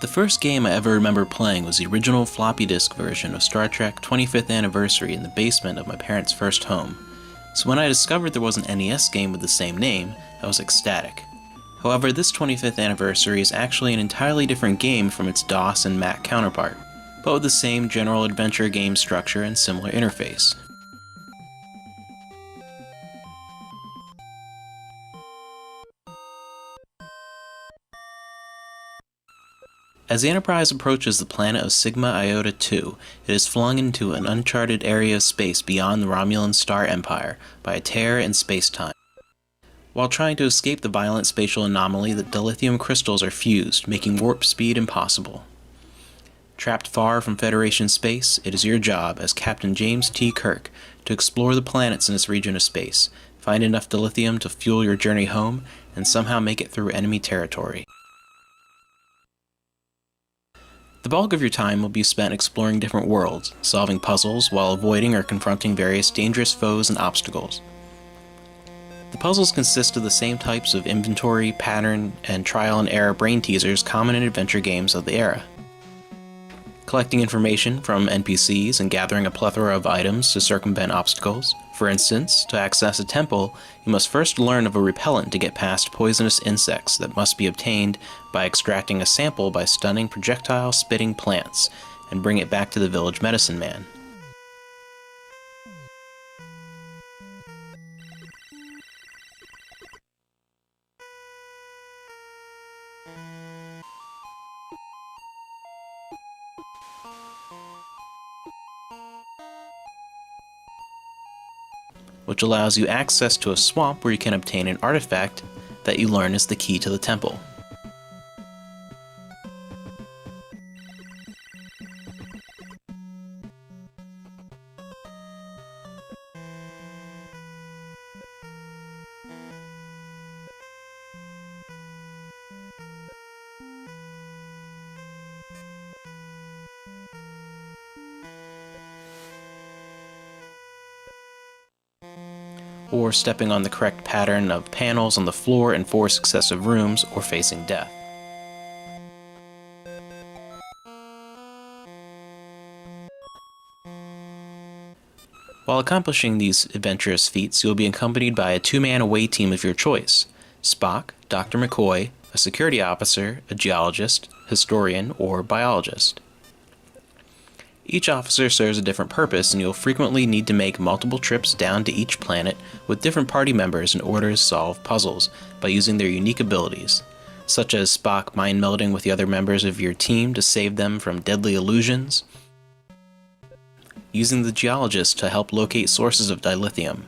The first game I ever remember playing was the original floppy disk version of Star Trek 25th Anniversary in the basement of my parents' first home, so when I discovered there was an NES game with the same name, I was ecstatic. However, this 25th Anniversary is actually an entirely different game from its DOS and Mac counterpart, but with the same general adventure game structure and similar interface. As the Enterprise approaches the planet of Sigma Iota 2, it is flung into an uncharted area of space beyond the Romulan Star Empire by a tear in space-time. While trying to escape the violent spatial anomaly, the dilithium crystals are fused, making warp speed impossible. Trapped far from Federation space, it is your job, as Captain James T. Kirk, to explore the planets in this region of space, find enough dilithium to fuel your journey home, and somehow make it through enemy territory. The bulk of your time will be spent exploring different worlds, solving puzzles while avoiding or confronting various dangerous foes and obstacles. The puzzles consist of the same types of inventory, pattern, and trial-and-error brain teasers common in adventure games of the era. Collecting information from NPCs and gathering a plethora of items to circumvent obstacles. For instance, to access a temple, you must first learn of a repellent to get past poisonous insects that must be obtained by extracting a sample by stunning projectile-spitting plants, and bring it back to the village medicine man. Which allows you access to a swamp where you can obtain an artifact that you learn is the key to the temple. Or stepping on the correct pattern of panels on the floor in 4 successive rooms, or facing death. While accomplishing these adventurous feats, you will be accompanied by a 2-man away team of your choice: Spock, Dr. McCoy, a security officer, a geologist, historian, or biologist. Each officer serves a different purpose, and you'll frequently need to make multiple trips down to each planet with different party members in order to solve puzzles by using their unique abilities, such as Spock mind-melding with the other members of your team to save them from deadly illusions, using the geologist to help locate sources of dilithium,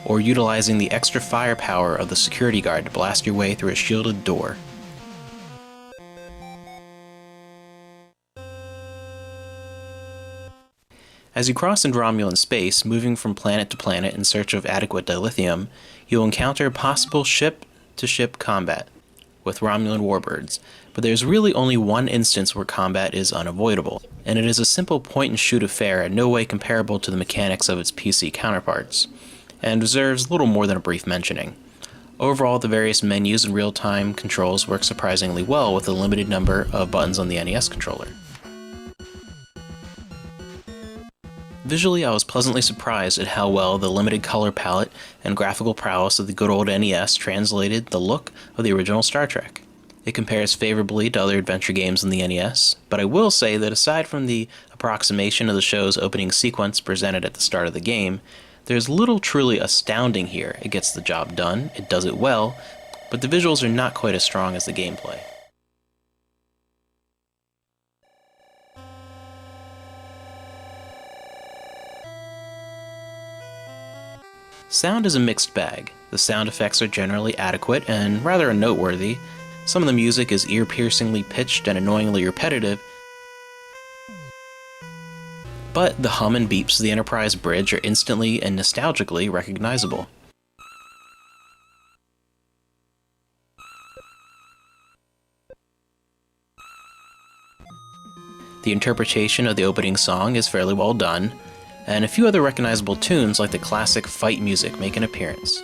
or utilizing the extra firepower of the security guard to blast your way through a shielded door. As you cross into Romulan space, moving from planet to planet in search of adequate dilithium, you'll encounter possible ship-to-ship combat with Romulan warbirds, but there's really only one instance where combat is unavoidable, and it is a simple point-and-shoot affair in no way comparable to the mechanics of its PC counterparts, and deserves little more than a brief mentioning. Overall, the various menus and real-time controls work surprisingly well with the limited number of buttons on the NES controller. Visually, I was pleasantly surprised at how well the limited color palette and graphical prowess of the good old NES translated the look of the original Star Trek. It compares favorably to other adventure games in the NES, but I will say that aside from the approximation of the show's opening sequence presented at the start of the game, there's little truly astounding here. It gets the job done, it does it well, but the visuals are not quite as strong as the gameplay. Sound is a mixed bag. The sound effects are generally adequate and rather noteworthy. Some of the music is ear-piercingly pitched and annoyingly repetitive, but the hum and beeps of the Enterprise bridge are instantly and nostalgically recognizable. The interpretation of the opening song is fairly well done, and a few other recognizable tunes like the classic fight music make an appearance.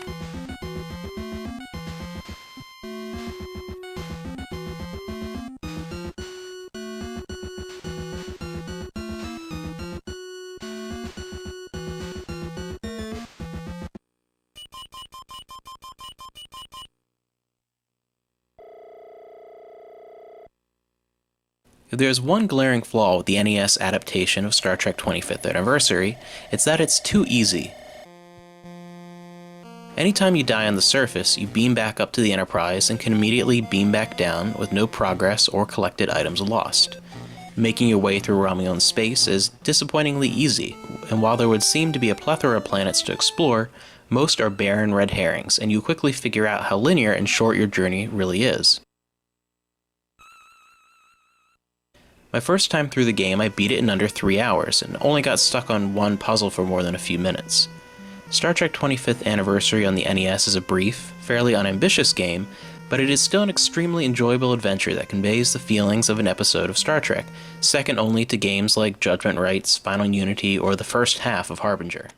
If there's one glaring flaw with the NES adaptation of Star Trek 25th Anniversary, it's that it's too easy. Anytime you die on the surface, you beam back up to the Enterprise and can immediately beam back down with no progress or collected items lost. Making your way through Romulan space is disappointingly easy, and while there would seem to be a plethora of planets to explore, most are barren red herrings, and you quickly figure out how linear and short your journey really is. My first time through the game, I beat it in under 3 hours, and only got stuck on one puzzle for more than a few minutes. Star Trek 25th Anniversary on the NES is a brief, fairly unambitious game, but it is still an extremely enjoyable adventure that conveys the feelings of an episode of Star Trek, second only to games like Judgment Rights, Final Unity, or the first half of Harbinger.